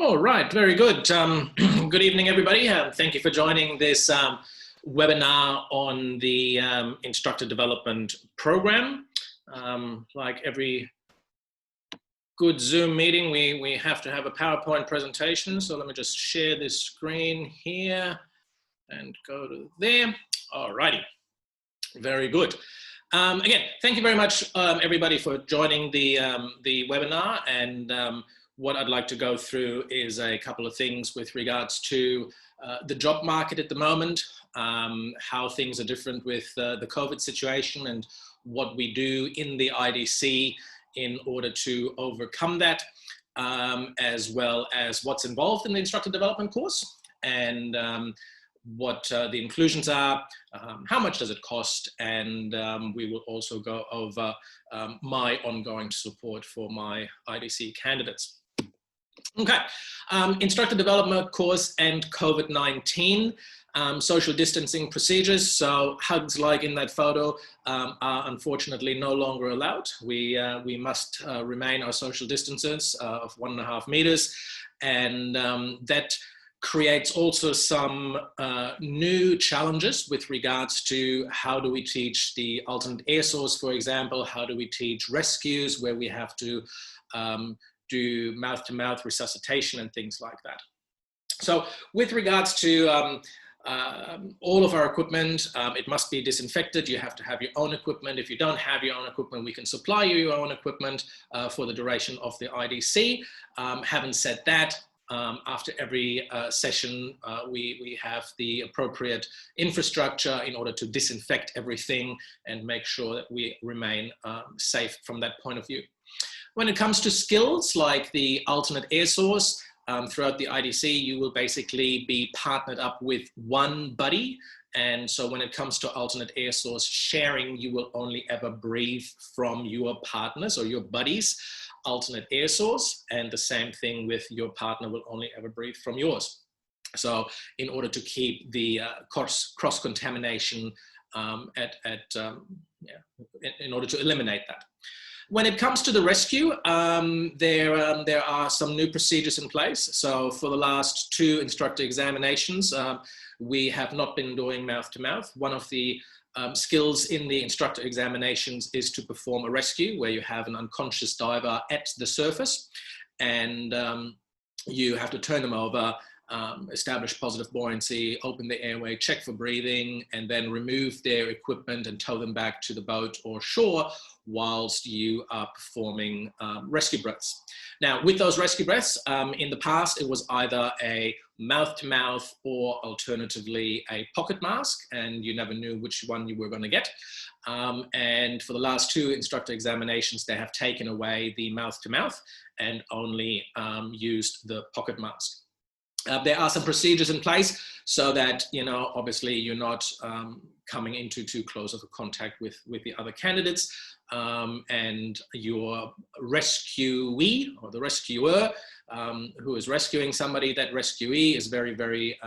All right, very good. Good evening, everybody. Thank you for joining this webinar on the Instructor Development Program. Like every good Zoom meeting, we have to have a PowerPoint presentation. So let me just share this screen here and go to there. All righty, very good. Again, thank you very much, everybody, for joining the webinar. And what I'd like to go through is a couple of things with regards to the job market at the moment, how things are different with the COVID situation and what we do in the IDC in order to overcome that, as well as what's involved in the Instructor Development course and what the inclusions are, how much does it cost, and we will also go over my ongoing support for my IDC candidates. Okay, Instructor Development course and COVID-19, social distancing procedures. So hugs like in that photo are unfortunately no longer allowed. We must remain our social distances of 1.5 meters, and that creates also some new challenges with regards to how do we teach the alternate air source, for example, how do we teach rescues where we have to do mouth-to-mouth resuscitation and things like that. So with regards to all of our equipment, it must be disinfected. You have to have your own equipment. If you don't have your own equipment, we can supply you your own equipment for the duration of the IDC. Having said that, after every session, we have the appropriate infrastructure in order to disinfect everything and make sure that we remain safe from that point of view. When it comes to skills like the alternate air source, throughout the IDC, you will basically be partnered up with one buddy. And so when it comes to alternate air source sharing, you will only ever breathe from your partners or your buddies' alternate air source. And the same thing with your partner will only ever breathe from yours. So in order to keep the cross-contamination in order to eliminate that. When it comes to the rescue, there are some new procedures in place. So for the last 2 instructor examinations, we have not been doing mouth-to-mouth. One of the skills in the instructor examinations is to perform a rescue where you have an unconscious diver at the surface and you have to turn them over, establish positive buoyancy, open the airway, check for breathing, and then remove their equipment and tow them back to the boat or shore whilst you are performing rescue breaths. Now, with those rescue breaths, in the past, it was either a mouth-to-mouth or alternatively a pocket mask, and you never knew which one you were going to get. And for the last 2 instructor examinations, they have taken away the mouth-to-mouth and only used the pocket mask. There are some procedures in place so that, you know, obviously you're not coming into too close of a contact with the other candidates, and your rescuee or the rescuer who is rescuing somebody, that rescuee is very, very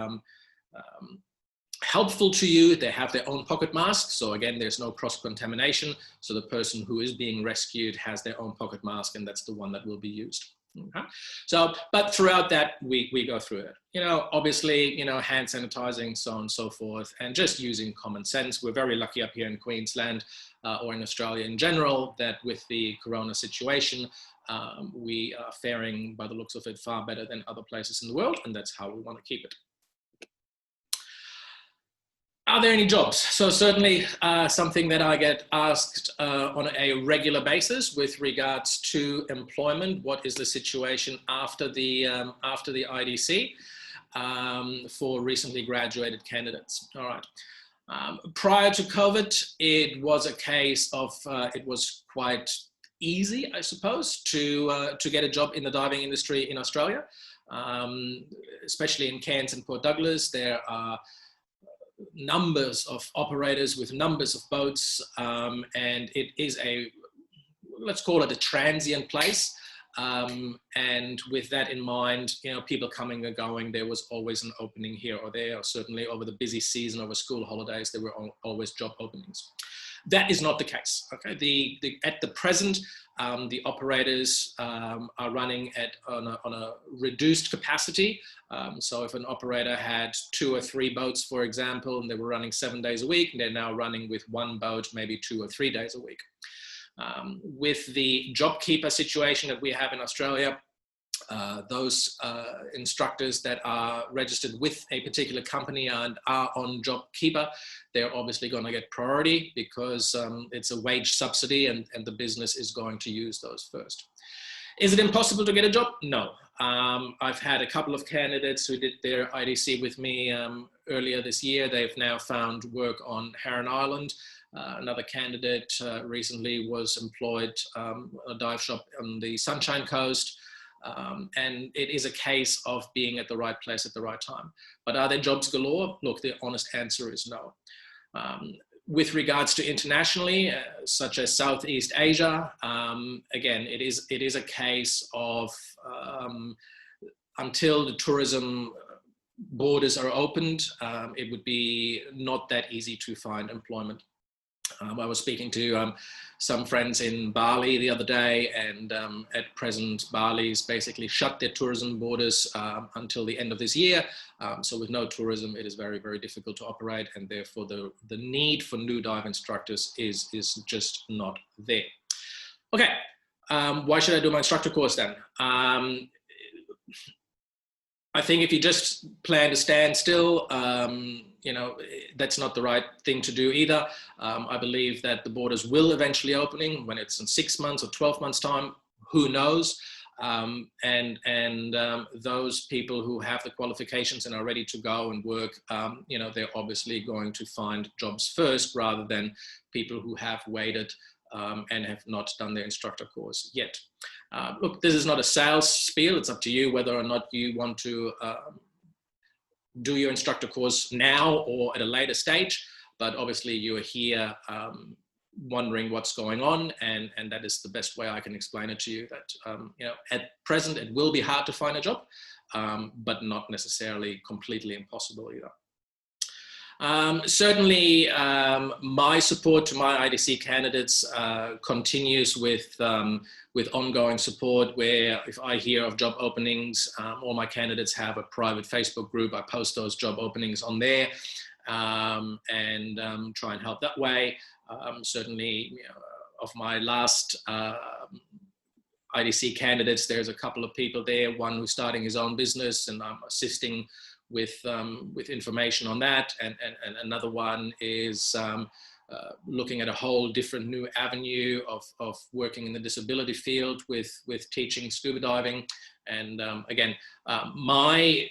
helpful to you. They have their own pocket mask. So again, there's no cross-contamination. So the person who is being rescued has their own pocket mask, and that's the one that will be used. Okay. So, but throughout that, we go through it. You know, obviously, you know, hand sanitizing, so on and so forth, and just using common sense. We're very lucky up here in Queensland or in Australia in general that with the corona situation, we are faring, by the looks of it, far better than other places in the world, and that's how we want to keep it. Are there any jobs? So certainly something that I get asked on a regular basis with regards to employment. What is the situation after the IDC for recently graduated candidates? All right. Prior to COVID, it was a case of it was quite easy, I suppose, to get a job in the diving industry in Australia, especially in Cairns and Port Douglas. There are numbers of operators with numbers of boats, and it is let's call it a transient place. And with that in mind, you know, people coming and going, there was always an opening here or there, or certainly over the busy season, over school holidays, there were always job openings. That is not the case. Okay, at the present, the operators are running on a reduced capacity. So if an operator had 2 or 3 boats, for example, and they were running 7 days a week, they're now running with 1 boat, maybe 2 or 3 days a week. With the JobKeeper situation that we have in Australia, those instructors that are registered with a particular company and are on JobKeeper, they're obviously going to get priority because it's a wage subsidy and the business is going to use those first. Is it impossible to get a job? No. I've had a couple of candidates who did their IDC with me earlier this year. They've now found work on Heron Island. Another candidate recently was employed a dive shop on the Sunshine Coast. And it is a case of being at the right place at the right time. But are there jobs galore? Look, the honest answer is no. With regards to internationally, such as Southeast Asia, again, it is a case of until the tourism borders are opened, it would be not that easy to find employment. I was speaking to some friends in Bali the other day, and at present Bali's basically shut their tourism borders until the end of this year. So with no tourism, it is very, very difficult to operate, and therefore the need for new dive instructors is just not there. Okay, why should I do my instructor course then? I think if you just plan to stand still, you know, that's not the right thing to do either. I believe that the borders will eventually opening when it's in 6 months or 12 months time, who knows? Those people who have the qualifications and are ready to go and work, you know, they're obviously going to find jobs first rather than people who have waited and have not done their instructor course yet. Look, this is not a sales spiel. It's up to you whether or not you want to do your instructor course now or at a later stage. But obviously you are here wondering what's going on, and that is the best way I can explain it to you, that you know, at present it will be hard to find a job, but not necessarily completely impossible either. Certainly, my support to my IDC candidates continues with ongoing support, where if I hear of job openings, all my candidates have a private Facebook group. I post those job openings on there and try and help that way. Certainly, you know, of my last IDC candidates, there's a couple of people there, one who's starting his own business and I'm assisting with information on that, and another one is looking at a whole different new avenue of working in the disability field with teaching scuba diving. And again, my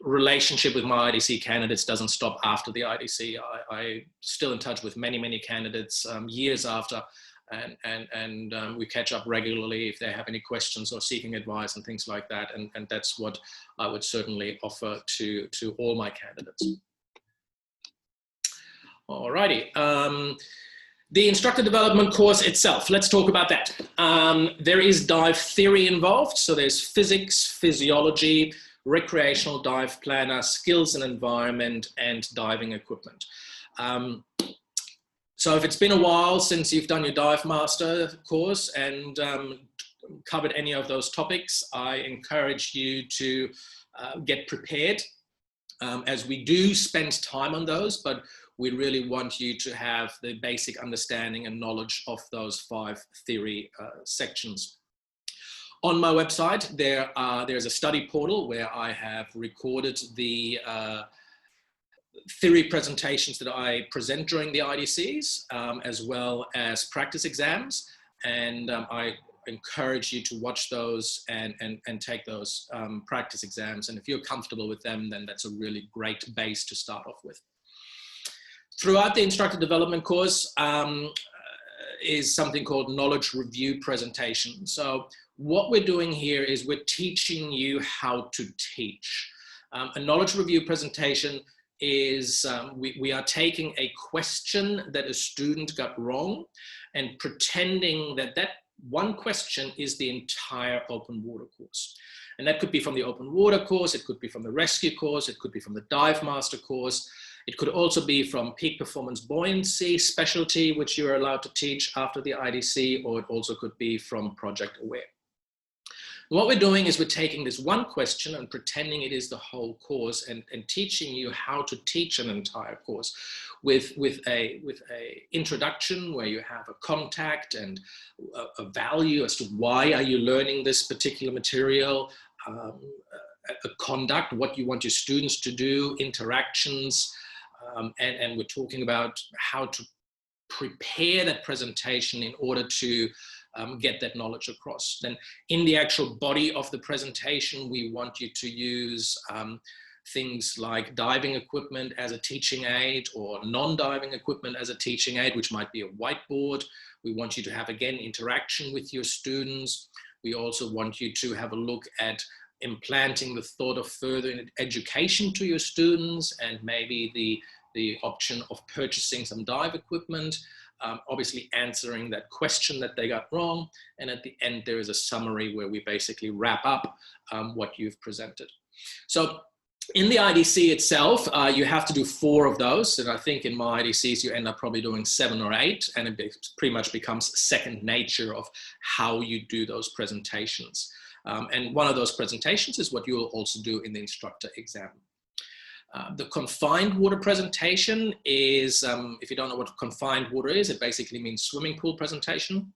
relationship with my IDC candidates doesn't stop after the IDC. I'm still in touch with many candidates years after, and we catch up regularly if they have any questions or seeking advice and things like that. And that's what I would certainly offer to all my candidates. Alrighty. The instructor development course itself, let's talk about that. There is dive theory involved. So there's physics, physiology, recreational dive planner, skills and environment, and diving equipment. So if it's been a while since you've done your dive master course and covered any of those topics, I encourage you to get prepared, as we do spend time on those, but we really want you to have the basic understanding and knowledge of those 5 theory sections. On my website, there's a study portal where I have recorded the theory presentations that I present during the IDCs, as well as practice exams. And I encourage you to watch those and take those practice exams. And if you're comfortable with them, then that's a really great base to start off with. Throughout the instructor development course is something called knowledge review presentation. So what we're doing here is we're teaching you how to teach. A knowledge review presentation is we are taking a question that a student got wrong and pretending that that one question is the entire open water course. And that could be from the open water course, it could be from the rescue course, it could be from the dive master course. It could also be from peak performance buoyancy specialty, which you're allowed to teach after the IDC, or it also could be from project aware. What we're doing is we're taking this one question and pretending it is the whole course, and teaching you how to teach an entire course with a introduction where you have a contact and a value as to why are you learning this particular material, a conduct, what you want your students to do, interactions, and we're talking about how to prepare that presentation in order to get that knowledge across. Then in the actual body of the presentation, we want you to use things like diving equipment as a teaching aid, or non-diving equipment as a teaching aid, which might be a whiteboard. We want you to have, again, interaction with your students. We also want you to have a look at implanting the thought of further education to your students, and maybe the option of purchasing some dive equipment. Obviously answering that question that they got wrong. And at the end, there is a summary where we basically wrap up what you've presented. So in the IDC itself, you have to do 4 of those. And I think in my IDCs, you end up probably doing 7 or 8, and it pretty much becomes second nature of how you do those presentations. And one of those presentations is what you will also do in the instructor exam. The confined water presentation is, if you don't know what confined water is, it basically means swimming pool presentation.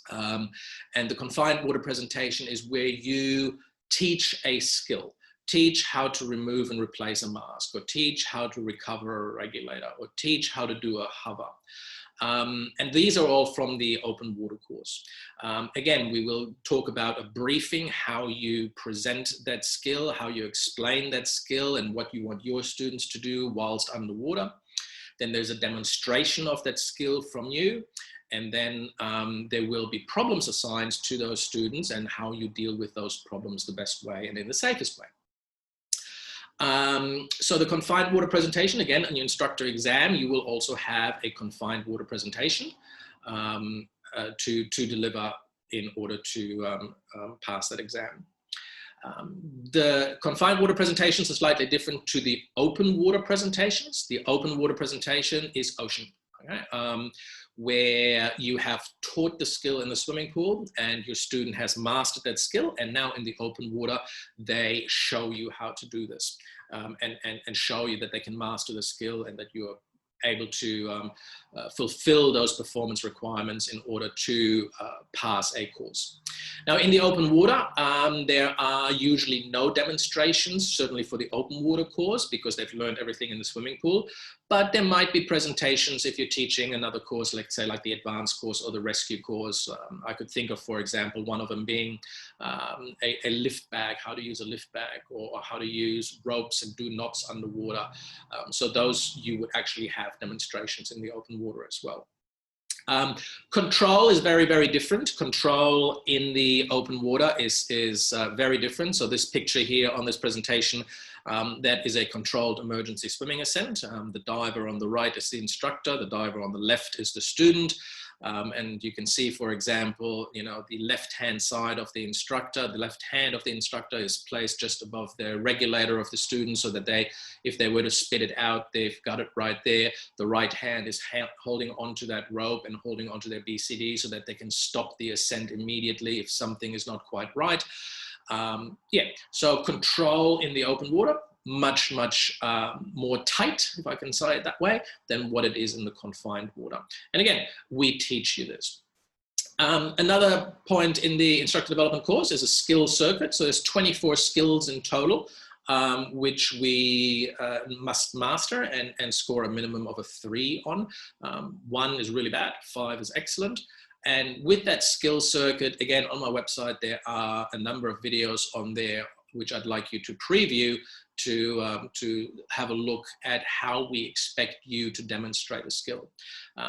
And the confined water presentation is where you teach a skill. Teach how to remove and replace a mask, or teach how to recover a regulator, or teach how to do a hover. And these are all from the open water course. Again, we will talk about a briefing, how you present that skill, how you explain that skill, and what you want your students to do whilst underwater. Then there's a demonstration of that skill from you. And then there will be problems assigned to those students and how you deal with those problems the best way and in the safest way. So the confined water presentation, again, on your instructor exam, you will also have a confined water presentation to deliver in order to pass that exam. The confined water presentations are slightly different to the open water presentations. The open water presentation is ocean, okay? Where you have taught the skill in the swimming pool and your student has mastered that skill, and now in the open water they show you how to do this, and show you that they can master the skill and that you are able to fulfill those performance requirements in order to pass a course. Now in the open water, there are usually no demonstrations, certainly for the open water course, because they've learned everything in the swimming pool. But there might be presentations if you're teaching another course, like say like the advanced course or the rescue course. I could think of, for example, one of them being a lift bag, how to use a lift bag, or how to use ropes and do knots underwater. So those you would actually have demonstrations in the open water as well. Control is very, very different. Control in the open water is very different. So this picture here on this presentation, that is a controlled emergency swimming ascent. The diver on the right is the instructor, the diver on the left is the student. And you can see, for example, you know, the left-hand side of the instructor, the left hand of the instructor is placed just above the regulator of the student, so that they, if they were to spit it out, they've got it right there. The right hand is holding onto that rope and holding onto their BCD so that they can stop the ascent immediately if something is not quite right. Yeah, so control in the open water, much more tight, if I can say it that way, than what it is in the confined water. And again, we teach you this. Another point in the instructor development course is a skill circuit. So there's 24 skills in total, which we must master and score a minimum of a 3 on. 1 is really bad, 5 is excellent. And with that skill circuit, again, on my website, there are a number of videos on there which I'd like you to preview to have a look at how we expect you to demonstrate a skill.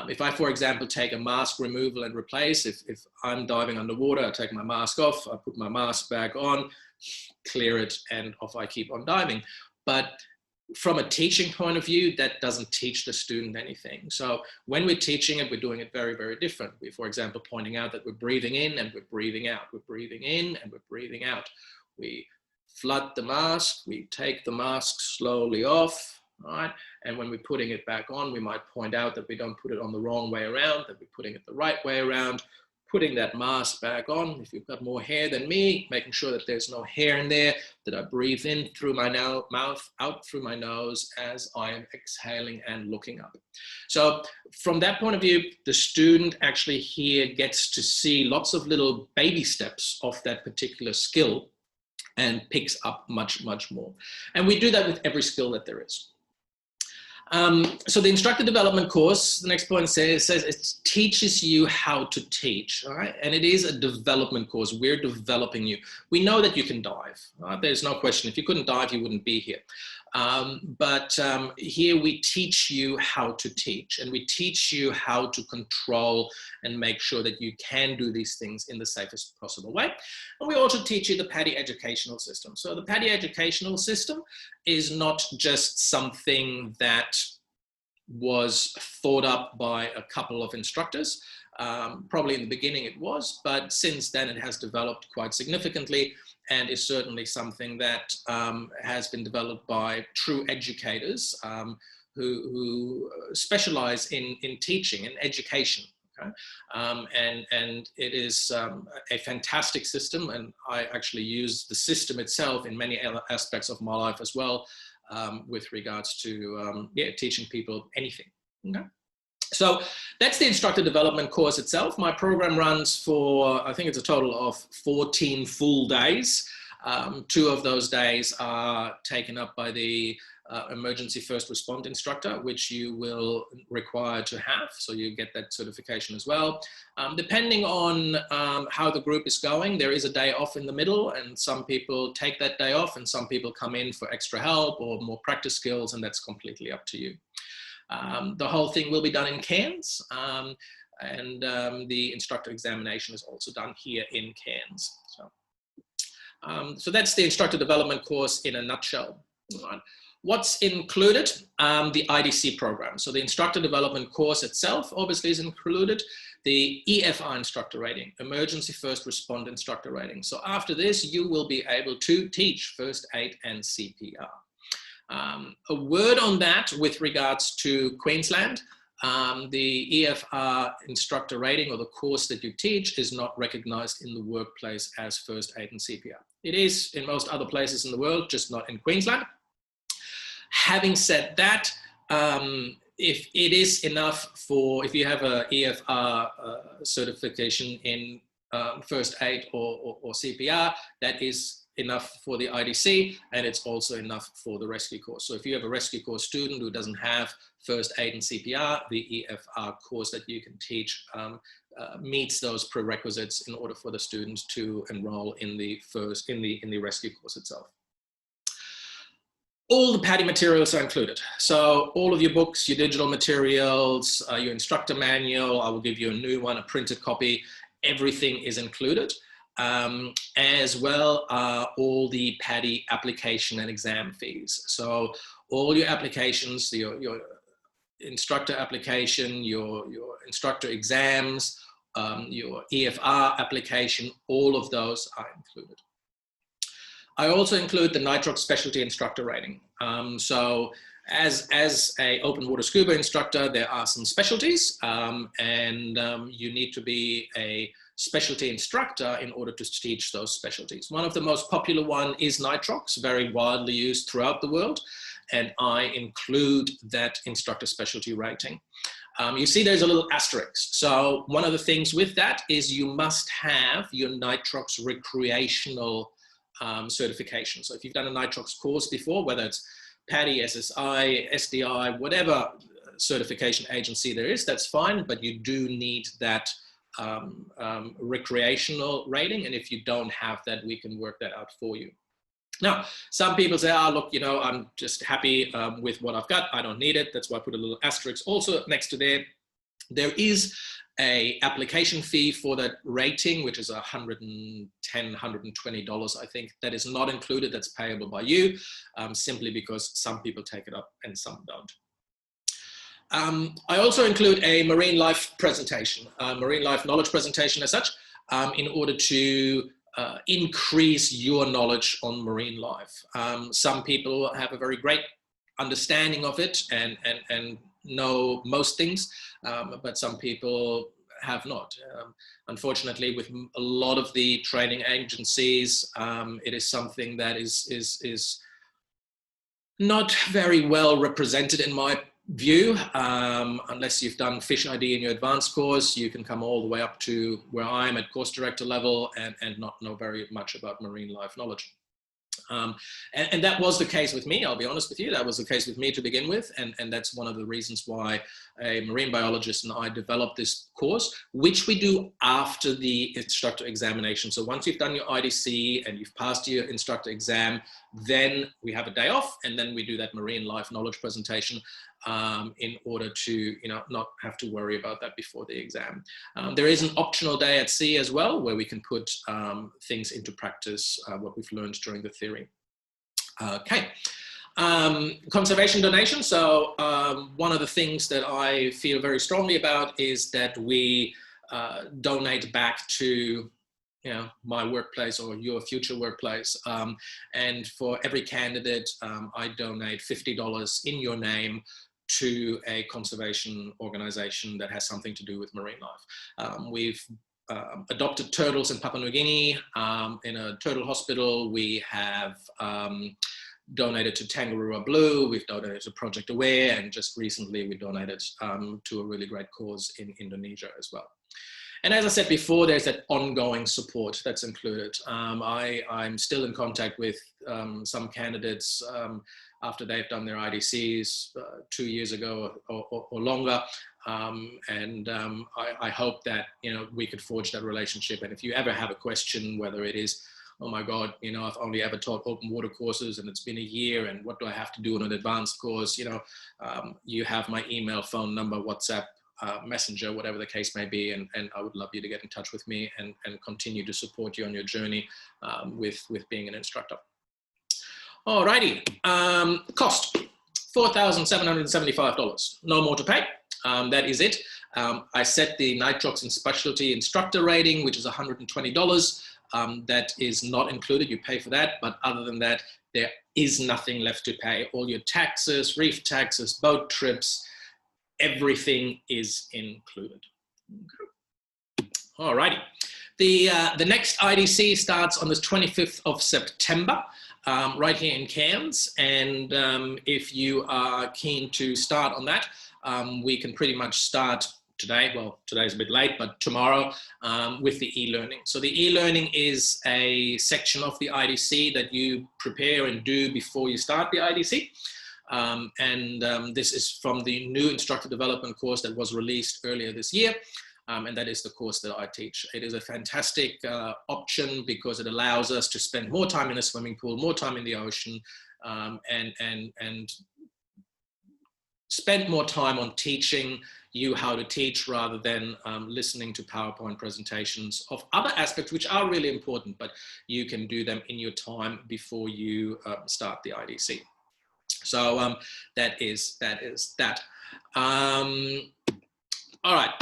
If I, for example, take a mask removal and replace, if I'm diving underwater, I take my mask off, I put my mask back on, clear it, and off I keep on diving. But from a teaching point of view, that doesn't teach the student anything. So when we're teaching it, we're doing it very, very different. We're, for example, pointing out that we're breathing in and we're breathing out. We're breathing in and we're breathing out. We flood the mask, we take the mask slowly off, right? And when we're putting it back on, we might point out that we don't put it on the wrong way around, that we're putting it the right way around, putting that mask back on. If you've got more hair than me, making sure that there's no hair in there, that I breathe in through my mouth, out through my nose as I am exhaling and looking up. So from that point of view, the student actually here gets to see lots of little baby steps of that particular skill and picks up much, much more. And we do that with every skill that there is. So the instructor development course, the next point says it teaches you how to teach, all right? And it is a development course. We're developing you. We know that you can dive. Right? There's no question. If you couldn't dive, you wouldn't be here. Here we teach you how to teach, and we teach you how to control and make sure that you can do these things in the safest possible way. And we also teach you the PADI educational system. So the PADI educational system is not just something that was thought up by a couple of instructors. Probably in the beginning it was, but since then it has developed quite significantly, and is certainly something that has been developed by true educators who specialize in teaching and education. Okay? And it is a fantastic system, and I actually use the system itself in many aspects of my life as well, with regards to teaching people anything. Okay? So that's the instructor development course itself. My program runs for, I think it's a total of 14 full days. 2 of those days are taken up by the emergency first respond instructor, which you will require to have. So you get that certification as well. Depending on how the group is going, there is a day off in the middle, and some people take that day off and some people come in for extra help or more practice skills, and that's completely up to you. The whole thing will be done in Cairns, and the instructor examination is also done here in Cairns. So that's the instructor development course in a nutshell. Right. What's included? The IDC program. So the instructor development course itself obviously is included. The EFR instructor rating, emergency first respond instructor rating. So after this, you will be able to teach first aid and CPR. A word on that with regards to Queensland. The EFR instructor rating, or the course that you teach, is not recognized in the workplace as first aid and CPR. It is in most other places in the world, just not in Queensland. Having said that, if it is enough for, if you have a EFR certification in first aid or CPR, that is enough for the IDC, and it's also enough for the rescue course. So if you have a rescue course student who doesn't have first aid and CPR, the EFR course that you can teach meets those prerequisites in order for the students to enroll in the rescue course itself. All the PADI materials are included. So all of your books, your digital materials, your instructor manual, I will give you a new one, a printed copy, everything is included. As well all the PADI application and exam fees. So all your applications, your instructor application, your instructor exams, your EFR application, all of those are included. I also include the nitrox specialty instructor rating. So as a open water scuba instructor, there are some specialties, and you need to be a specialty instructor in order to teach those specialties. One of the most popular one is nitrox, very widely used throughout the world, and I include that instructor specialty rating. You see there's a little asterisk. So one of the things with that is you must have your nitrox recreational certification. So if you've done a nitrox course before, whether it's PADI, SSI, SDI, whatever certification agency there is, that's fine, but you do need that recreational rating, and if you don't have that, we can work that out for you. Now, some people say, oh, look, you know, I'm just happy with what I've got, I don't need it. That's why I put a little asterisk also next to there. There is a application fee for that rating, which is $110, $120, I think. That is not included, that's payable by you, simply because some people take it up and some don't. I also include a marine life presentation, marine life knowledge presentation as such, in order to increase your knowledge on marine life. Some people have a very great understanding of it and know most things, but some people have not. Unfortunately, with a lot of the training agencies, it is something that is not very well represented in my view. Unless you've done Fish ID in your advanced course, you can come all the way up to where I'm at course director level and not know very much about marine life knowledge. And that was the case with me, I'll be honest with you. That was the case with me to begin with. And that's one of the reasons why a marine biologist and I developed this course, which we do after the instructor examination. So once you've done your IDC and you've passed your instructor exam, then we have a day off, and then we do that marine life knowledge presentation in order to not have to worry about that before the exam. There is an optional day at sea as well, where we can put things into practice, what we've learned during the theory. Okay. Conservation donation. So one of the things that I feel very strongly about is that we donate back to my workplace or your future workplace. And for every candidate, I donate $50 in your name to a conservation organization that has something to do with marine life. We've adopted turtles in Papua New Guinea. In a turtle hospital, we have donated to Tangaroa Blue, we've donated to Project Aware, and just recently we donated to a really great cause in Indonesia as well. And as I said before, there's that ongoing support that's included. I'm still in contact with some candidates after they've done their IDCs 2 years ago or longer. I hope that we could forge that relationship. And if you ever have a question, whether it is, oh my God, I've only ever taught open water courses and it's been a year, and what do I have to do on an advanced course? You have my email, phone number, WhatsApp, Messenger, whatever the case may be, and I would love you to get in touch with me and continue to support you on your journey with being an instructor. Alrighty, cost $4,775, no more to pay. That is it. I set the nitrox and specialty instructor rating, which is $120. That is not included, you pay for that, but other than that, there is nothing left to pay. All your taxes, reef taxes, boat trips, everything is included. Okay. All righty. The next IDC starts on the 25th of September, right here in Cairns. And if you are keen to start on that, we can pretty much start today. Well, today's a bit late, but tomorrow with the e-learning. So the e-learning is a section of the IDC that you prepare and do before you start the IDC. This is from the new Instructor Development course that was released earlier this year. And that is the course that I teach. It is a fantastic option because it allows us to spend more time in a swimming pool, more time in the ocean, and spend more time on teaching you how to teach rather than listening to PowerPoint presentations of other aspects which are really important, but you can do them in your time before you start the IDC. So that is that. All right,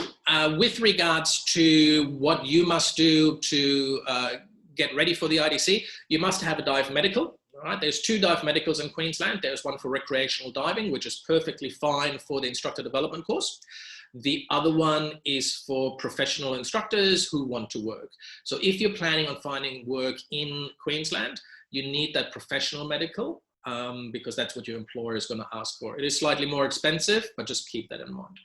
with regards to what you must do to get ready for the IDC, you must have a dive medical. All right, there's 2 dive medicals in Queensland. There's one for recreational diving, which is perfectly fine for the instructor development course. The other one is for professional instructors who want to work. So if you're planning on finding work in Queensland, you need that professional medical because that's what your employer is going to ask for. It is slightly more expensive, but just keep that in mind.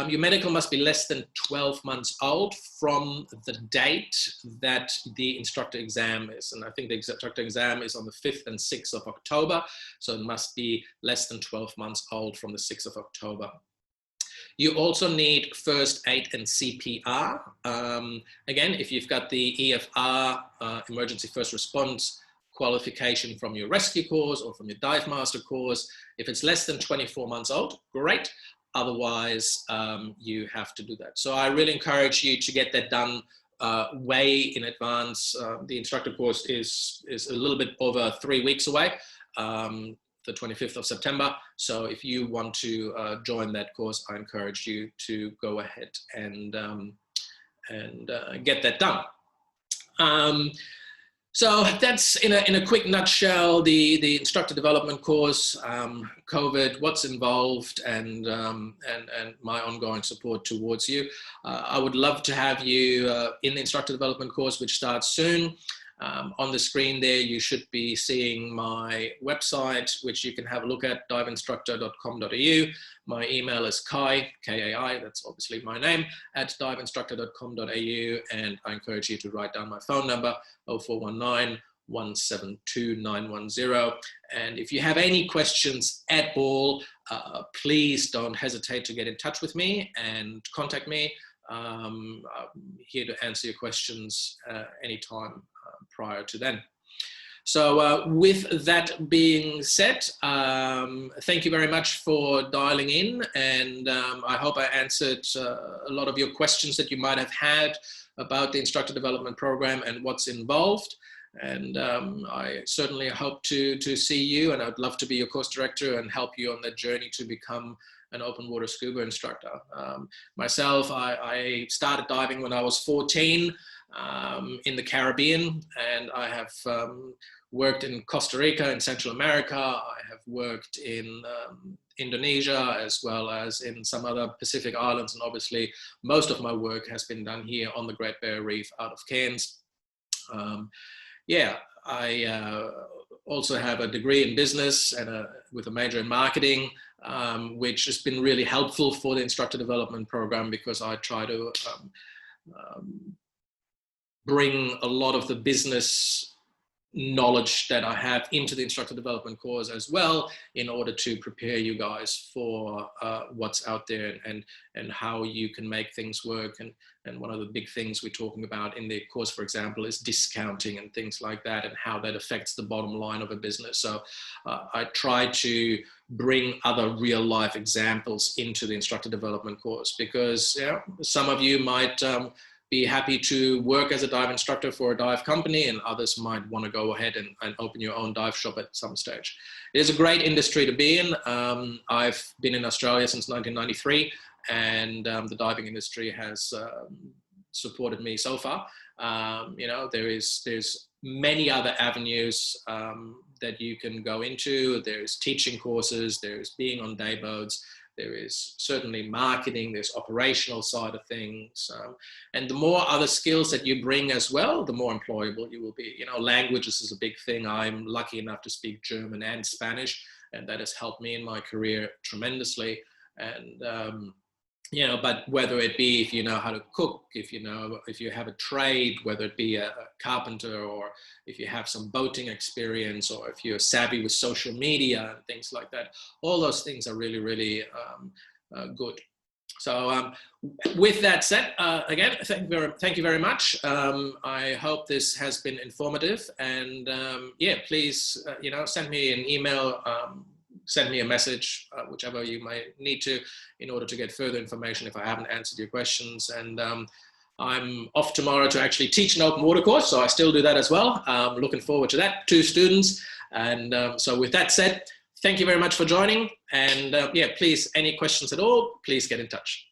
Your medical must be less than 12 months old from the date that the instructor exam is. And I think the instructor exam is on the 5th and 6th of October. So it must be less than 12 months old from the 6th of October. You also need first aid and CPR. Again, if you've got the EFR, emergency first response qualification from your rescue course or from your dive master course, if it's less than 24 months old, great. Otherwise, you have to do that. So I really encourage you to get that done way in advance. The instructor course is a little bit over 3 weeks away, the 25th of September. So if you want to join that course, I encourage you to go ahead and get that done. So that's in a quick nutshell, the instructor development course, COVID, what's involved, and my ongoing support towards you. I would love to have you in the instructor development course, which starts soon. On the screen there, you should be seeing my website, which you can have a look at, diveinstructor.com.au. My email is Kai, K-A-I, that's obviously my name, at diveinstructor.com.au, and I encourage you to write down my phone number, 0419 172 910. And if you have any questions at all, please don't hesitate to get in touch with me and contact me. I'm here to answer your questions anytime prior to then. So with that being said, thank you very much for dialing in, and I hope I answered a lot of your questions that you might have had about the instructor development program and what's involved. And I certainly hope to see you, and I'd love to be your course director and help you on that journey to become an open water scuba instructor. Myself, I started diving when I was 14 in the Caribbean, and I have worked in Costa Rica, in Central America. I have worked in Indonesia, as well as in some other Pacific islands, and obviously most of my work has been done here on the Great Barrier Reef out of Cairns. Yeah, I also have a degree in business and with a major in marketing, which has been really helpful for the instructor development program, because I try to bring a lot of the business knowledge that I have into the instructor development course as well, in order to prepare you guys for what's out there and how you can make things work. And one of the big things we're talking about in the course, for example, is discounting and things like that, and how that affects the bottom line of a business. So I try to bring other real life examples into the instructor development course, because some of you might be happy to work as a dive instructor for a dive company, and others might want to go ahead and open your own dive shop at some stage. It is a great industry to be in. I've been in Australia since 1993, and the diving industry has supported me so far. You know, there's many other avenues that you can go into. There's teaching courses, there's being on day boats, there is certainly marketing, there's operational side of things. And the more other skills that you bring as well, the more employable you will be. You know, languages is a big thing. I'm lucky enough to speak German and Spanish, and that has helped me in my career tremendously. And you know, but whether it be if you know how to cook, if you have a trade, whether it be a carpenter, or if you have some boating experience, or if you're savvy with social media and things like that, all those things are really, really good. So with that said, again, thank you very much. I hope this has been informative, and yeah, please, you know, send me an email, send me a message, whichever you may need to, in order to get further information if I haven't answered your questions. And I'm off tomorrow to actually teach an open water course, so I still do that as well. Looking forward to that, 2 students. And so with that said, thank you very much for joining. And yeah, please, any questions at all, please get in touch.